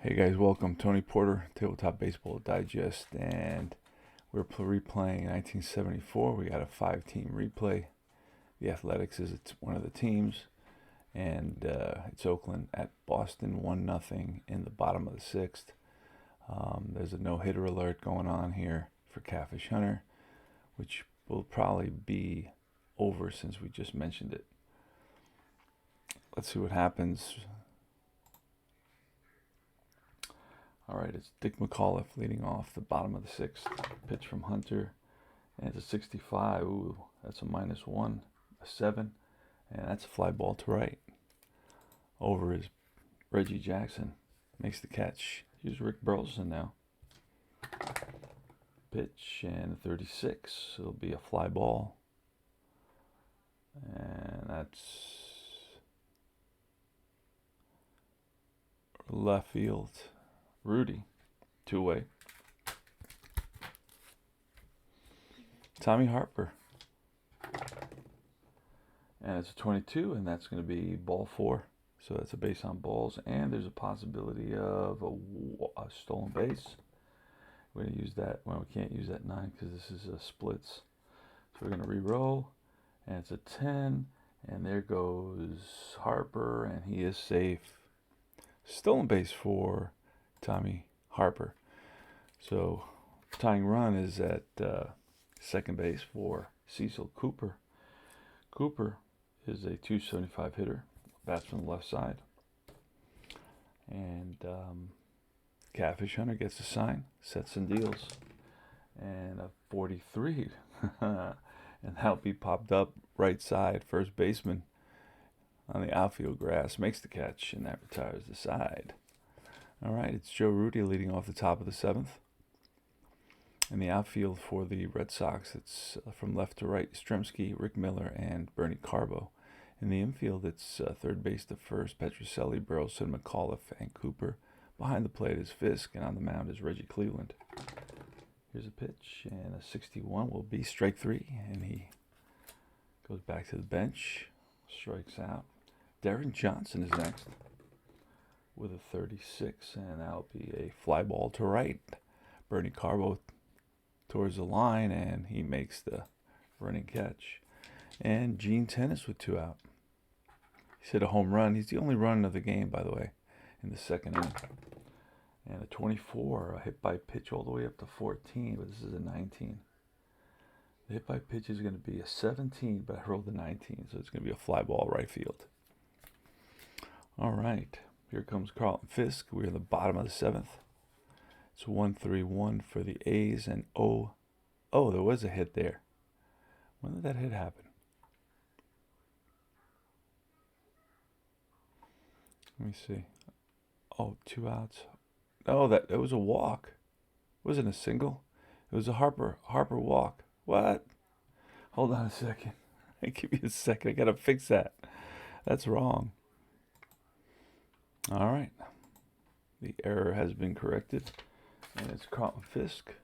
Hey guys, welcome. Tony Porter, Tabletop Baseball Digest, and we're replaying 1974. We got a 5-team replay. The Athletics is one of the teams, and it's Oakland at Boston, 1-0 in the bottom of the sixth. There's a no-hitter alert going on here for Catfish Hunter, which will probably be over since we just mentioned it. Let's see what happens. All right, it's Dick McAuliffe leading off the bottom of the sixth. Pitch from Hunter, and it's a 65. Ooh, that's a -1, a 7, and that's a fly ball to right. Over is Reggie Jackson. Makes the catch. Here's Rick Burleson now. Pitch and a 36. It'll be a fly ball. And that's left field. Rudy, 2-way. Tommy Harper. And it's a 22, and that's going to be ball 4. So that's a base on balls, and there's a possibility of a stolen base. We're going to use that. Well, we can't use that 9 because this is a splits. So we're going to re-roll, and it's a 10, and there goes Harper, and he is safe. Stolen base for Tommy Harper. So tying run is at second base for Cecil Cooper. Cooper is a 275 hitter, bats from the left side. And Catfish Hunter gets a sign, sets and deals. And a 43. And that'll be popped up right side, first baseman on the outfield grass, makes the catch, and that retires the side. All right, it's Joe Rudi leading off the top of the 7th. In the outfield for the Red Sox, it's from left to right, Yastrzemski, Rick Miller, and Bernie Carbo. In the infield, it's third base to first, Petrocelli, Burleson, McAuliffe, and Cooper. Behind the plate is Fisk, and on the mound is Reggie Cleveland. Here's a pitch, and a 61 will be strike 3, and he goes back to the bench, strikes out. Darren Johnson is next with a 36, and that'll be a fly ball to right. Bernie Carbo towards the line, and he makes the running catch. And Gene Tennis with 2 out. He's hit a home run. He's the only run of the game, by the way, in the second inning. And a 24, a hit by pitch all the way up to 14, but this is a 19. The hit by pitch is going to be a 17, but I rolled a 19, so it's going to be a fly ball right field. All right. Here comes Carlton Fisk. We're in the bottom of the 7th. It's 1-3-1 for the A's, and oh, there was a hit there. When did that hit happen? Let me see. Oh, 2 outs. Oh, that was a walk. It wasn't a single. It was a Harper walk. What? Hold on a second. Give me a second. I gotta fix that. That's wrong. All right. The error has been corrected. And it's Carlton Fisk.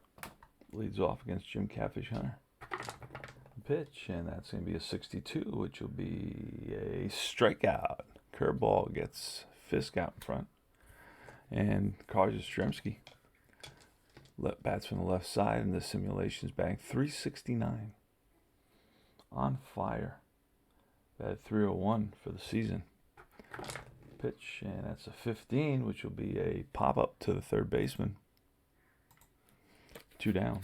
Leads off against Jim Catfish Hunter. Pitch, and that's going to be a 62, which will be a strikeout. Curveball gets Fisk out in front. And Carl Yastrzemski bats from the left side, and the simulations bang 369. On fire. Batted 301 for the season. Pitch, and that's a 15, which will be a pop-up to the third baseman. 2 down.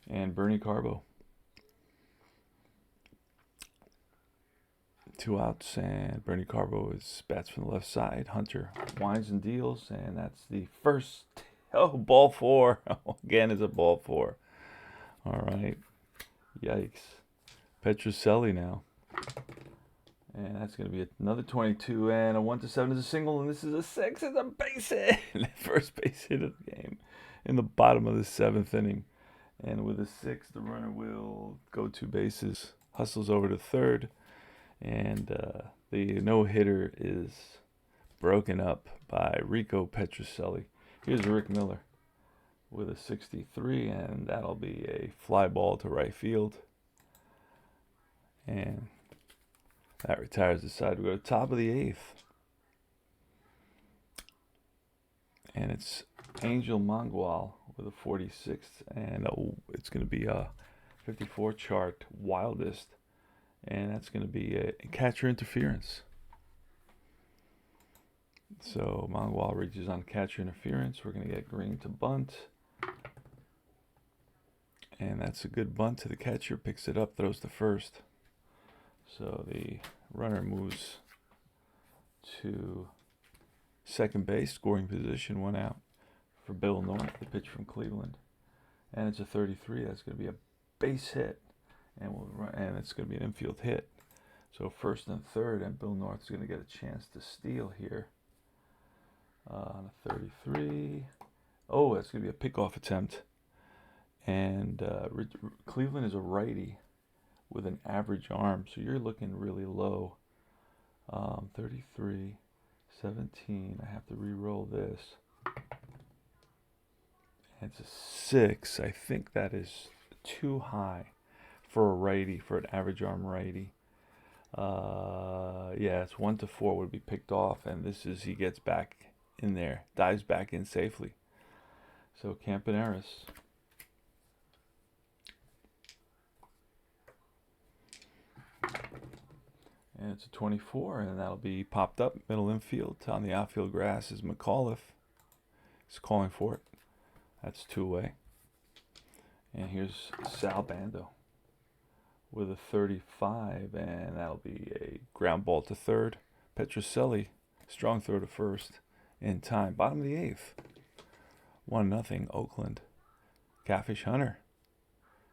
And Bernie Carbo. 2 outs, and Bernie Carbo is bats from the left side. Hunter winds and deals, and that's the first. Oh, ball 4. Again, is a ball 4. All right. Yikes. Petrocelli now. And that's going to be another 22, and a 1-7 is a single, and this is a 6. It's a base hit. First base hit of the game in the bottom of the 7th inning. And with a 6, the runner will go 2 bases, hustles over to third, and the no-hitter is broken up by Rico Petrocelli. Here's Rick Miller with a 63, and that'll be a fly ball to right field. And that retires the side. We go to top of the 8th. and it's Angel Mangual with a 46th, and it's going to be a 54 chart wildest, and that's going to be a catcher interference. So Mangual reaches on catcher interference. We're going to get green to bunt, and that's a good bunt to the catcher. Picks it up, throws to first. So the runner moves to second base, scoring position, 1 out for Bill North, the pitch from Cleveland. And it's a 33. That's going to be a base hit, and it's going to be an infield hit. So first and third, and Bill North is going to get a chance to steal here on a 33. Oh, that's going to be a pickoff attempt. And Cleveland is a righty with an average arm, so you're looking really low. 33, 17. I have to re-roll this. It's a 6. I think that is too high for a righty, for an average arm righty. Yeah, it's 1 to 4 would be picked off, and this is, he gets back in there, dives back in safely. So Campaneris. And it's a 24, and that'll be popped up middle infield. On the outfield grass is McAuliffe. He's calling for it. That's 2-way. And here's Sal Bando with a 35, and that'll be a ground ball to third. Petrocelli, strong throw to first in time. Bottom of the 8th. 1-0 Oakland. Catfish Hunter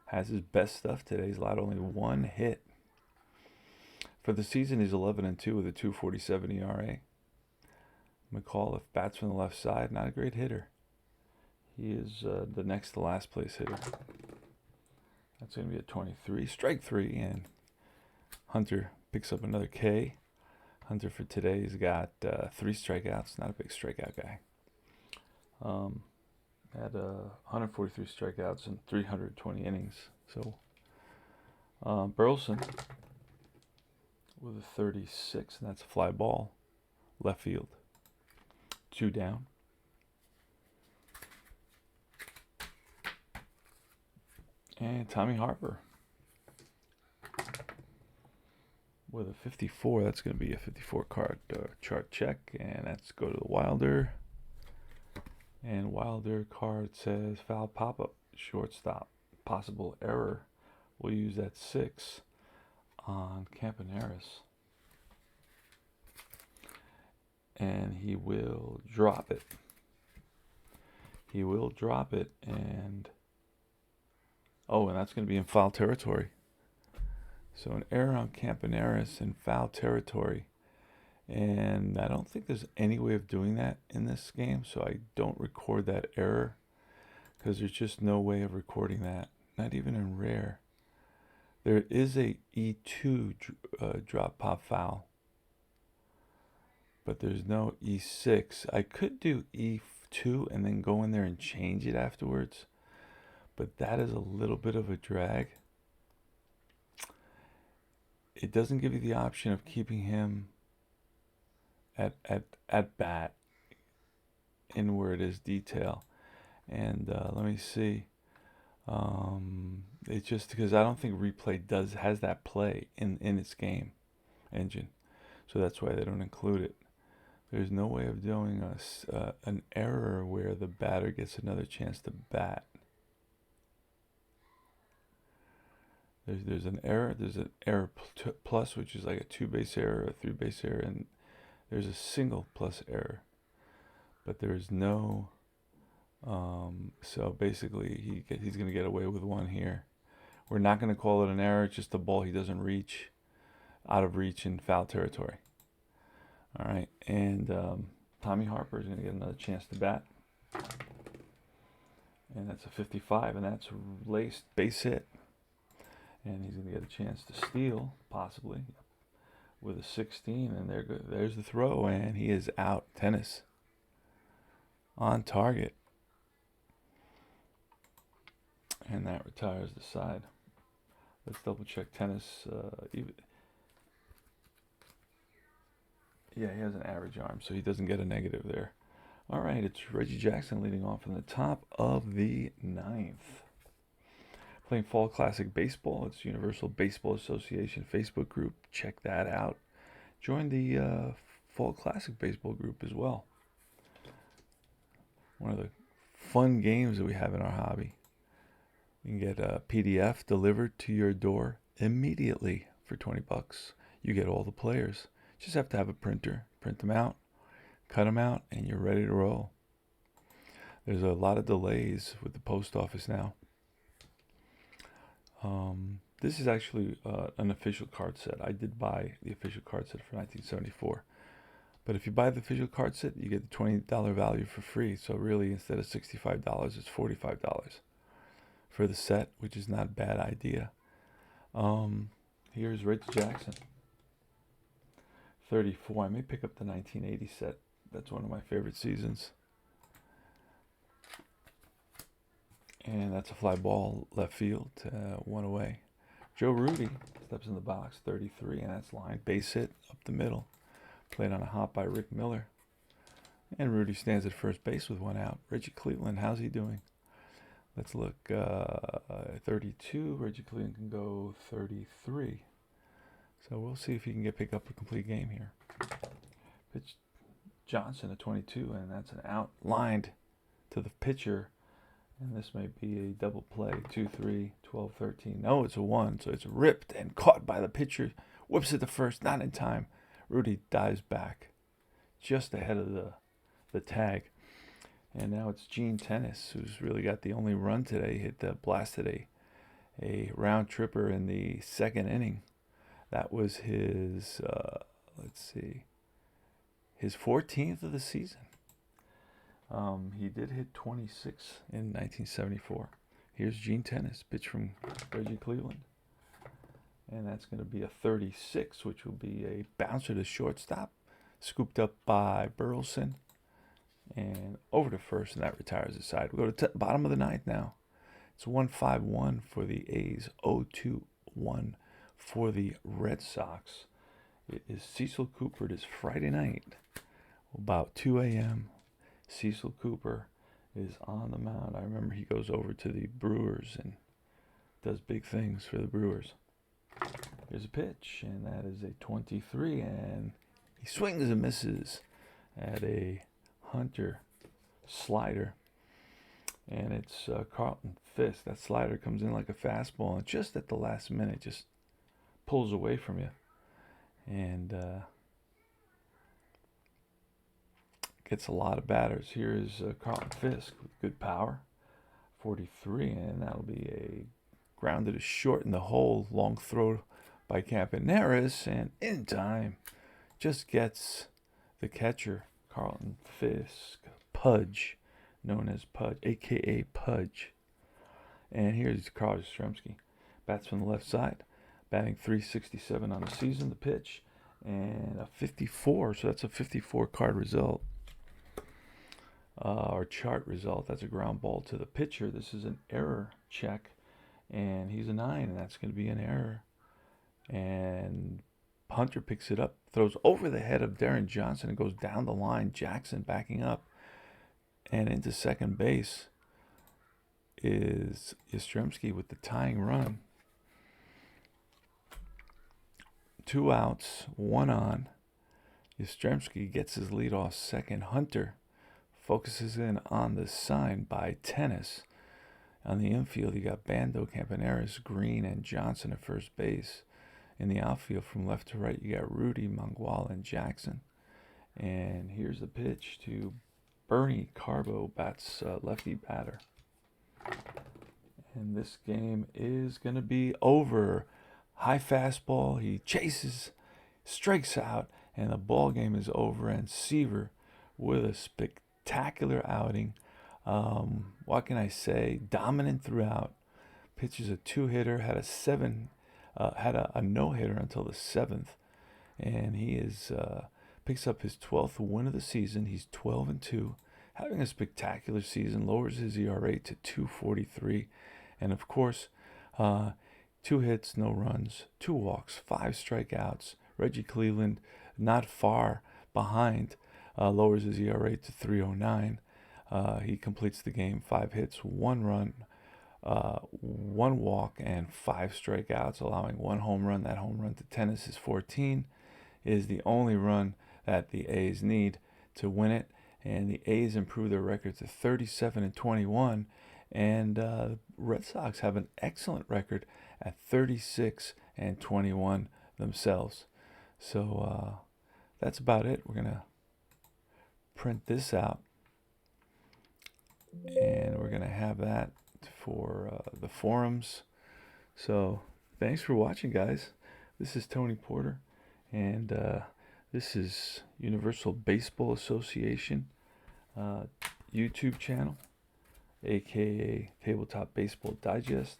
has his best stuff today. He's allowed only 1 hit. For the season, he's 11-2 with a 2.47 ERA. McAuliffe bats from the left side. Not a great hitter. He is the next to last place hitter. That's going to be a 23. Strike 3, and Hunter picks up another K. Hunter for today, he's got 3 strikeouts. Not a big strikeout guy. Had 143 strikeouts in 320 innings. So Burleson with a 36, and that's a fly ball, left field. 2 down. And Tommy Harper with a 54. That's going to be a 54 card chart check, and that's go to the Wilder. And Wilder card says foul pop-up, shortstop, possible error. We'll use that 6 on Campaneris. And he will drop it. He will drop it, and oh, and that's going to be in foul territory. So an error on Campaneris in foul territory. And I don't think there's any way of doing that in this game, so I don't record that error because there's just no way of recording that, not even in rare. There is a E2 drop pop foul, but there's no E6. I could do E2 and then go in there and change it afterwards, but that is a little bit of a drag. It doesn't give you the option of keeping him at bat in where it is detail. And let me see. It's just because I don't think replay has that play in its game engine, so that's why they don't include it. There's no way of doing an error where the batter gets another chance to bat. There's an error. There's an error plus, which is like a 2-base error, a 3-base error, and there's a single plus error. But there's no. So basically, he's going to get away with 1 here. We're not going to call it an error. It's just a ball he doesn't reach, out of reach in foul territory. All right, and Tommy Harper is going to get another chance to bat. And that's a 55, and that's laced base hit. And he's going to get a chance to steal, possibly, with a 16. And there's the throw, and he is out. Tennis on target. And that retires the side. Let's double check Tennis. Yeah, he has an average arm, so he doesn't get a negative there. All right, it's Reggie Jackson leading off in the top of the ninth. Playing Fall Classic Baseball. It's Universal Baseball Association Facebook group. Check that out. Join the Fall Classic Baseball group as well. One of the fun games that we have in our hobby. You can get a PDF delivered to your door immediately for 20 bucks. You get all the players. Just have to have a printer. Print them out, cut them out, and you're ready to roll. There's a lot of delays with the post office now. This is actually an official card set. I did buy the official card set for 1974. But if you buy the official card set, you get the $20 value for free. So really, instead of $65, it's $45 for the set, which is not a bad idea. Here's Reggie Jackson, 34. I may pick up the 1980 set. That's one of my favorite seasons. And that's a fly ball left field, one away. Joe Rudi steps in the box, 33, and that's line. Base hit up the middle. Played on a hop by Rick Miller. And Rudi stands at first base with one out. Reggie Cleveland, how's he doing? Let's look. 32. Reggie Cleveland can go 33. So we'll see if he can pick up a complete game here. Pitch Johnson at 22, and that's an out. Lined to the pitcher. And this may be a double play. 2, 3, 12, 13. No, it's a 1. So it's ripped and caught by the pitcher. Whips it to first, not in time. Rudi dives back just ahead of the tag. And now it's Gene Tennis, who's really got the only run today. Blasted a round tripper in the second inning. That was his, his 14th of the season. He did hit 26 in 1974. Here's Gene Tennis, pitch from Reggie Cleveland. And that's going to be a 36, which will be a bouncer to shortstop. Scooped up by Burleson. And over to first, and that retires the side. We go to bottom of the ninth now. It's 1-5-1 for the A's, 0-2-1 for the Red Sox. It is Cecil Cooper. It is Friday night, about 2 a.m. Cecil Cooper is on the mound. I remember he goes over to the Brewers and does big things for the Brewers. Here's a pitch, and that is a 23, and he swings and misses at a Hunter slider, and it's Carlton Fisk. That slider comes in like a fastball, and just at the last minute, just pulls away from you, and gets a lot of batters. Here is Carlton Fisk with good power, 43, and that'll be a grounded to short in the hole. Long throw by Campaneris, and in time, just gets the catcher. Carlton Fisk, Pudge, known as Pudge, a.k.a. Pudge. And here's Carl Yastrzemski. Bats from the left side, batting .367 on the season, the pitch, and a 54, so that's a 54 card result. Or chart result, that's a ground ball to the pitcher. This is an error check, and he's a 9, and that's going to be an error. And Hunter picks it up, throws over the head of Darren Johnson, and goes down the line. Jackson backing up and into second base is Yastrzemski with the tying run. 2 outs, 1 on. Yastrzemski gets his lead off second. Hunter focuses in on the sign by Tennis. On the infield, you got Bando, Campaneris, Green, and Johnson at first base. In the outfield, from left to right, you got Rudi, Mangual, and Jackson. And here's the pitch to Bernie Carbo, bats lefty batter. And this game is going to be over. High fastball, he chases, strikes out, and the ball game is over. And Seaver with a spectacular outing. What can I say? Dominant throughout. Pitches a 2-hitter, had a no-hitter until the 7th, and he picks up his 12th win of the season. He's 12-2, having a spectacular season. Lowers his ERA to 2.43, and of course, 2 hits, no runs, 2 walks, 5 strikeouts. Reggie Cleveland not far behind lowers his ERA to 3.09. He completes the game, 5 hits, 1 run, 1 walk, and 5 strikeouts, allowing 1 home run. That home run to Tennis' 14 is the only run that the A's need to win it, and the A's improve their record to 37-21, and Red Sox have an excellent record at 36-21 themselves. So that's about it. We're gonna print this out, and we're gonna have that for the forums. So thanks for watching, guys. This is Tony Porter, and this is Universal Baseball Association YouTube channel, aka Tabletop Baseball Digest.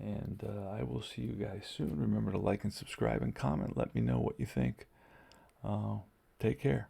And I will see you guys soon. Remember to like and subscribe and comment. Let me know what you think. Take care.